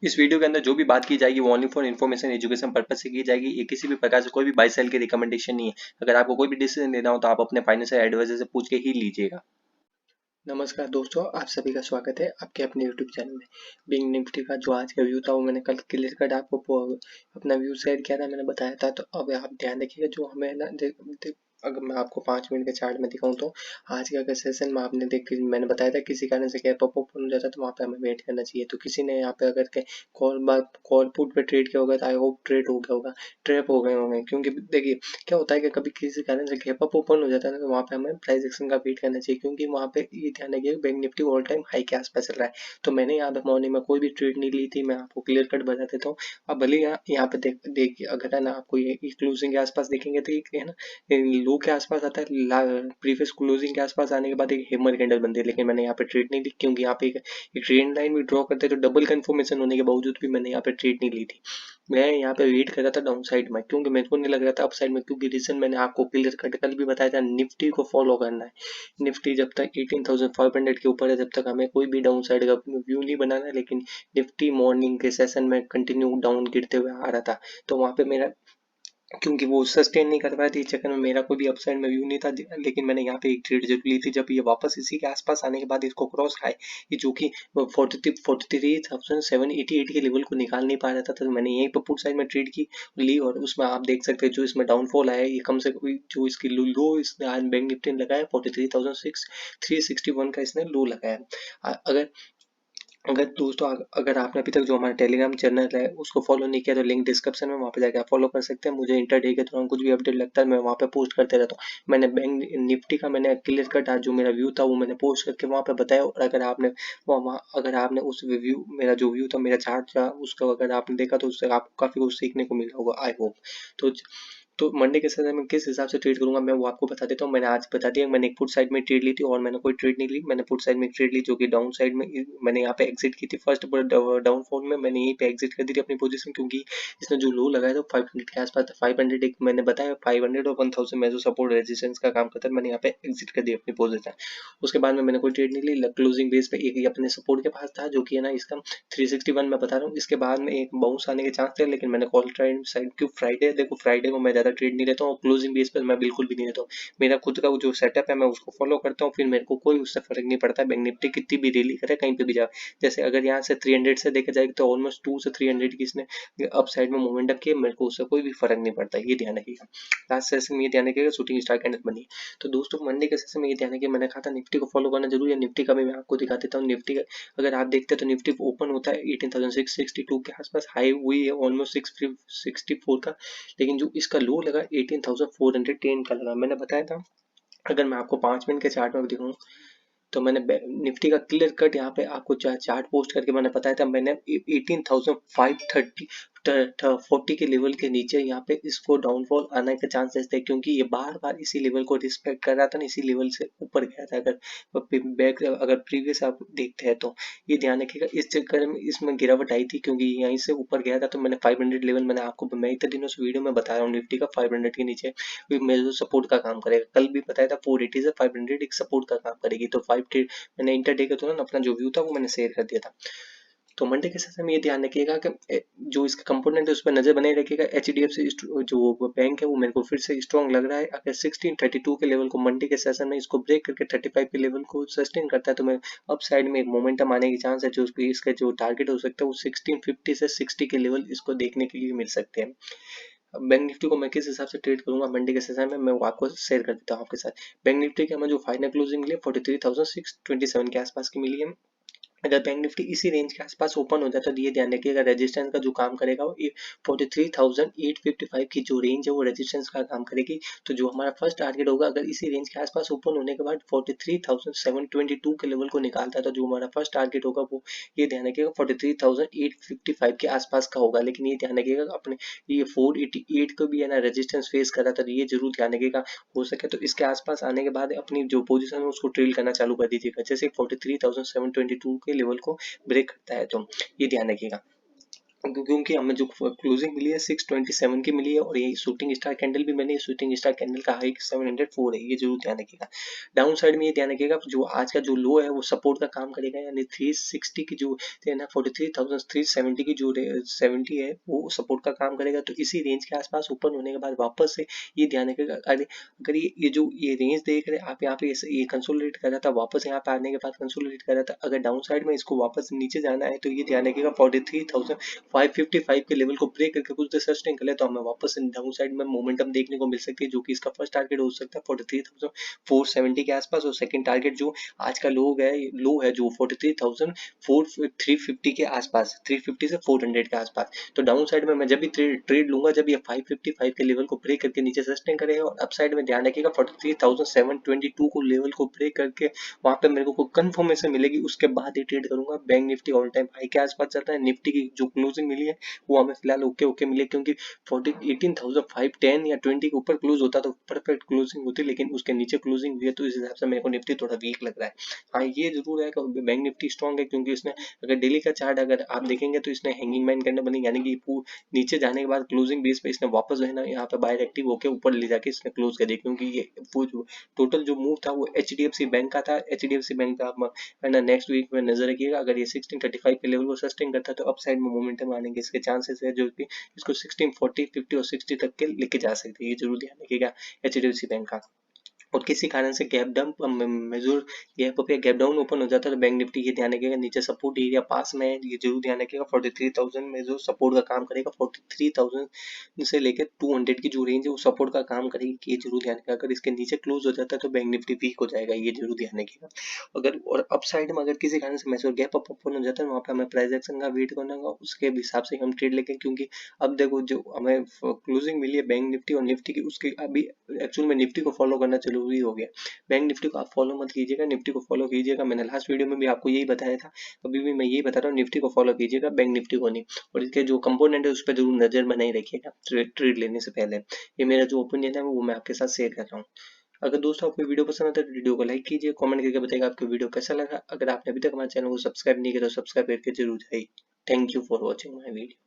इस वीडियो के अंदर जो भी बात की जाएगी वो only for information education purpose से की जाएगी। ये किसी भी प्रकार से कोई भी बाय सेल की रिकमेंडेशन नहीं है। अगर आपको कोई भी डिसीजन लेना हो तो आप अपने फाइनेंशियल एडवाइजर से पूछ के ही लीजिएगा। नमस्कार दोस्तों, आप सभी का स्वागत है आपके अपने यूट्यूब चैनल में। बैंक निफ्टी का जो आज का व्यू था वो मैंने कल क्लियर कट आपको अपना व्यू शेयर किया था, मैंने बताया था। तो अब आप ध्यान रखिएगा, जो हमें ना अगर मैं आपको 5 मिनट के चार्ट में दिखाऊं तो आज का अगर सेशन में आपने मैंने बताया था किसी कारण से गैप अप ओपन हो जाता तो वहाँ पे हमें वेट करना चाहिए। तो किसी ने यहाँ पे अगर के कॉल पुट पे ट्रेड किया होगा तो आई होप ट्रेड हो गया होगा, ट्रैप हो गए होंगे। क्योंकि देखिए क्या होता है कि कभी किसी कारण से गैप अप ओपन हो जाता है ना, तो वहाँ पे हमें प्राइस एक्शन का वेट करना चाहिए। क्योंकि वहाँ पे ये ध्यान रखिएगा bank Nifty all time high के आसपास चल रहा है। तो मैंने यहाँ पे मॉर्निंग में कोई भी ट्रेड नहीं ली थी, मैं आपको क्लियर कट बता देता हूँ। अब भले यहाँ पे देखिए, अगर है ना आपको ये क्लोजिंग के आसपास देखेंगे तो ये है ना लो के आसपास आता है। प्रीवियस क्लोजिंग के आसपास आने के बाद एक हैमर कैंडल बनती है, लेकिन मैंने यहाँ पे ट्रेड नहीं ली क्योंकि यहाँ पे एक ट्रेंड लाइन भी ड्रॉ करते हैं। तो डबल कंफर्मेशन होने के बावजूद भी मैंने यहाँ पे ट्रेड नहीं ली थी। मैं यहाँ पे वेट कर रहा था डाउन साइड में, क्योंकि मेरे को नहीं लग रहा था अप साइड में। क्योंकि रीजन मैंने आपको क्लियर कट कल भी बताया था, निफ्टी को फॉलो करना है। निफ्टी जब तक 18,500 के ऊपर है जब तक हमें कोई भी डाउन साइड का व्यू नहीं बनाना है। लेकिन निफ्टी मॉर्निंग के सेशन में कंटिन्यू डाउन गिरते हुए आ रहा था, तो वहां पे मेरा क्योंकि वो सस्टेन नहीं कर पाया था, इस चक्कर में मेरा कोई भी अपसाइड में व्यू नहीं था। लेकिन मैंने यहाँ पे एक ट्रेड जरूर ली थी। जब ये वापस इसी के आसपास आने के बाद इसको क्रॉस खाए, ये जो कि 43,788 के लेवल को निकाल नहीं पा रहा था, तो मैंने यहीं पर पुट साइड में ट्रेड की ली। और उसमें आप देख सकते हैं जो इसमें डाउनफॉल आया, ये कम से कम जो इसकी लो इसने आज बैंक निफ्टी ने लगाया 43,361 का इसने लो लगाया। अगर अगर दोस्तों अगर आपने अभी तक जो हमारा टेलीग्राम चैनल है उसको फॉलो नहीं किया तो लिंक डिस्क्रिप्शन में, वहाँ पे जाकर आप फॉलो कर सकते हैं। मुझे इंटरडे के दौरान कुछ भी अपडेट लगता है मैं वहाँ पे पोस्ट करते रहता हूँ। मैंने बैंक निफ्टी का मैंने क्लियर कट आज जो मेरा व्यू था वो मैंने पोस्ट करके वहाँ पे बताया। और अगर आपने अगर आपने उस व्यू मेरा जो व्यू था मेरा चार्ट था उसका अगर आपने देखा तो उससे आपको काफी कुछ सीखने को मिला होगा, आई होप। तो मंडे के समय में किस हिसाब से ट्रेड करूंगा मैं वो आपको बता देता हूँ। मैंने आज बता दिया, मैंने एक पुट साइड में ट्रेड ली थी और मैंने कोई ट्रेड नहीं ली। मैंने पुट साइड में ट्रेड ली जो कि डाउन साइड में, मैंने यहाँ पे एग्जिट की थी। फर्स्ट डाउनफॉल में मैंने यहीं पे एग्जिट कर दी थी अपनी पोजीशन, क्योंकि इसने जो लो लगाया था 500 के आसपास था। 500 एक मैंने बताया 500 और 1000 में जो सपोर्ट रेजिस्टेंस का काम करता है, मैंने यहाँ पे एग्जिट कर दी अपनी पोजीशन। उसके बाद में मैंने कोई ट्रेड नहीं ली। क्लोजिंग बेस पे एक अपने सपोर्ट के पास था जो कि है ना इसका 361 में बता रहा हूँ। इसके बाद में एक बाउंस आने के चांस थे, लेकिन मैंने कॉल ट्रेड साइड क्यों फ्राइडे, देखो फ्राइडे को मैं ज्यादा ट्रेड नहीं लेता हूँ, क्लोजिंग बेस पर मैं बिल्कुल भी नहीं लेता हूँ। मेरा खुद का जो सेटअप है मैं उसको फॉलो करता हूँ, फिर मेरे को कोई उससे फर्क नहीं पड़ता बैंक निफ्टी कितनी भी रैली करे कहीं पे भी जाए। जैसे अगर यहाँ से 300 से देखा जाए तो ऑलमोस्ट 2 से 300 की इसने अप साइड में मोमेंटम किया, मेरे को उससे कोई भी फर्क नहीं पड़ता। ये ध्यान रखिएगा। लास्ट सेशन में ये ध्यान रखिएगा शूटिंग स्टार कैंडल बनी। तो दोस्तों मंडे के सेशन में ये ध्यान रखिए, मैंने कहा था निफ्टी को फॉलो करना जरूरी है। निफ्टी का भी मैं आपको दिखा देता हूँ। निफ्टी अगर आप देखते हैं तो निफ्टी ओपन होता है 18,662 के आसपास, हाई हुई है ऑलमोस्ट 664 का। लेकिन जो इसका लो लगा 18,410 का लगा। मैंने बताया था अगर मैं आपको 5 मिनट के चार्ट में दिखाऊं तो मैंने निफ्टी का क्लियर कट यहाँ पे आपको चार्ट पोस्ट करके मैंने बताया था। मैंने 18,530 40 के लेवल के नीचे यहाँ पे इसको डाउनफॉल आने के चांसेस थे, क्योंकि ये बार बार इसी लेवल को रिस्पेक्ट कर रहा था ना, इसी लेवल से ऊपर गया था। अगर प्रीवियस आप देखते हैं तो ये ध्यान रखिएगा। इस चक्कर में इसमें गिरावट आई थी क्योंकि यहीं से ऊपर गया था। तो मैंने 500 लेवल मैंने आपको, मैं इतने दिनों से वीडियो में बता रहा हूँ निफ्टी का 500 के नीचे मेजर सपोर्ट का काम करेगा। कल भी बताया था 480 से 500 एक सपोर्ट का काम करेगी। तो मैंने इंटरडे के दौरान अपना जो व्यू था वो मैंने शेयर कर दिया था। तो मंडे के सेशन में ये ध्यान रखिएगा कि जो इसका कंपोनेंट है उस पर नजर बनाए रखिएगा। HDFC जो बैंक है वो मेरे को फिर से स्ट्रॉन्ग लग रहा है। अगर 1632 के लेवल को मंडे के सेशन में इसको ब्रेक करके 35 के लेवल को सस्टेन करता है तो मैं अप साइड में एक मोमेंटम आने की चांस है। जो इसका जो टारगेट हो सकता है वो 1650 से 60 के लेवल इसको देखने के लिए मिल सकते हैं। बैंक निफ्टी को मैं किस हिसाब से ट्रेड करूंगा मंडे के सेशन में मैं वो आपको शेयर कर देता हूँ आपके साथ। बैंक निफ्टी की हमें जो फाइनल क्लोजिंग मिली 43,627 के आसपास की मिली है। अगर बैंक निफ्टी इसी रेंज के आसपास ओपन हो जाता है तो ये ध्यान रखिएगा रेजिस्टेंस का जो काम करेगा वो 43,855 की जो रेंज है वो रेजिस्टेंस का काम करेगी। तो जो हमारा फर्स्ट टारगेट होगा अगर इसी रेंज के आसपास ओपन होने के बाद 43,722 के लेवल को निकालता है तो जो हमारा फर्स्ट टारगेट होगा वो ये ध्यान रखिएगा 43,855 के आसपास का होगा। लेकिन ये ध्यान रखिएगा अपने ये 488 को भी है ना रेजिस्टेंस फेस कर रहा था, तो ये जरूर ध्यान रखिएगा। हो सके तो इसके आसपास आने के बाद अपनी जो पोजीशन है उसको ट्रेल करना चालू कर दीजिएगा। जैसे 43,722 के लेवल को ब्रेक करता है तो ये ध्यान रखिएगा। क्योंकि हमें जो क्लोजिंग मिली है 627 की मिली है, और ये शूटिंग स्टार कैंडल भी मैंने, शूटिंग स्टार कैंडल का हाई 704 है, ये जरूर ध्यान रखिएगा। डाउन साइड में ये ध्यान रखिएगा जो आज का जो लो है वो सपोर्ट का काम करेगा, यानी 360 की जो 43,370 की जो 70 है वो सपोर्ट का काम करेगा। तो इसी रेंज के आसपास ओपन होने के बाद वापस से ये ध्यान रखिएगा, अगर ये जो ये रेंज देख रहे हैं आप यहाँ पे, ये कंसोलिडेट कर रहा था, वापस यहाँ पे आने के बाद कंसोलिडेट कर रहा था, अगर डाउन साइड में इसको वापस नीचे जाना है तो ये ध्यान रखिएगा 43,555 के लेवल को ब्रेक करके कुछ देर सस्टेन कर ले तो हमें वापस डाउन साइड में मोमेंटम देखने को मिल सकती है, जो कि इसका फर्स्ट टारगेट हो सकता है 43,470 के आसपास, और सेकंड टारगेट जो आज का लो है जो 43,350 के आसपास, 350 से 400 के आसपास। तो डाउन साइड में मैं जब भी ट्रेड लूंगा जब ये 555 के लेवल को ब्रेक करके नीचे सस्टेन करेगा, और अप साइड में ध्यान रखिएगा 43,722 को लेवल को ब्रेक करके वहां पे मेरे को कंफर्मेशन मिलेगी, उसके बाद ही ट्रेड करूंगा। Bank Nifty all time high के आसपास चल रहा है, निफ्टी की जो क्लोजिंग मिली है वो हमें फिलहाल ओके मिली है, क्योंकि 18,510 या 20 के ऊपर क्लोज होता तो परफेक्ट क्लोजिंग होती, लेकिन उसके नीचे क्लोजिंग हुई है, तो इस हिसाब से मेरे को निफ्टी थोड़ा वीक लग रहा है। हाँ ये जरूर है कि बैंक निफ्टी स्ट्रॉन्ग है, क्योंकि इसने अगर डेली का चार्ट अगर आप देखेंगे तो इसने हैंगिंग मैन करना बनी, यानी कि नीचे जाने के बाद क्लोजिंग बेस पे इसने वापस जो है ना यहाँ पे बायर एक्टिव होकर ऊपर ले जाके इसने क्लोज कर दिया, क्योंकि ये वो जो टोटल जो मूव था वो HDFC बैंक का था। HDFC बैंक का आप है ना नेक्स्ट वीक में नजर रखिएगा, अगर ये 1635 के लेवल को सस्टेन करता है तो अपसाइड में मोमेंटम आने के इसके चांसेस है, जो कि इसको 1640, 50 और 60 तक के लेके जा सकते हैं, ये जरूर ध्यान रखिएगा HDFC बैंक का। और किसी कारण से gap dump major gap up या गैप डाउन ओपन हो जाता है तो बैंक निफ्टी ये ध्यान रखिएगा नीचे सपोर्ट एरिया पास में है, ये जरूर ध्यान रखिएगा 43,000 में जो सपोर्ट का काम करेगा, 43,000 से लेकर 200 की जो रेंज है वो सपोर्ट का काम करेगी, ये जरूर ध्यान रखिएगा। अगर इसके नीचे क्लोज हो जाता है तो बैंक निफ्टी वीक हो जाएगा, ये जरूर ध्यान रखिएगा। अगर और अप साइड में अगर किसी कारण से मेजर गैप अप ओपन हो जाता है वहाँ पे हमें प्राइस एक्शन का वेट करना होगा, उसके हिसाब से हम ट्रेड लेंगे, क्योंकि अब देखो जो हमें क्लोजिंग मिली है बैंक निफ्टी और निफ्टी की, उसके अभी एक्चुअल में निफ्टी को फॉलो करना जरूरी हो गया। बैंक निफ्टी को आप फॉलो मत कीजिएगा, निफ्टी को फॉलो कीजिएगा। मैंने लास्ट वीडियो में भी आपको यही बताया था, अभी भी मैं यही बता रहा हूँ, निफ्टी को फॉलो कीजिएगा, बैंक निफ्टी को नहीं। और इसके जो कंपोनेंट है उस पर जरूर नजर बनाए रखिएगा ट्रेड लेने से पहले। ये मेरा जो ओपिनियन है वो मैं आपके साथ शेयर कर रहा हूँ। अगर दोस्तों आपको वीडियो पसंद आता है तो वीडियो को लाइक कीजिए, कमेंट करके बताइएगा आपको वीडियो कैसा लगा। अगर आपने अभी तक हमारे चैनल को सब्सक्राइब नहीं किया तो सब्सक्राइब करके जरूर जाइए। Thank you for watching my video.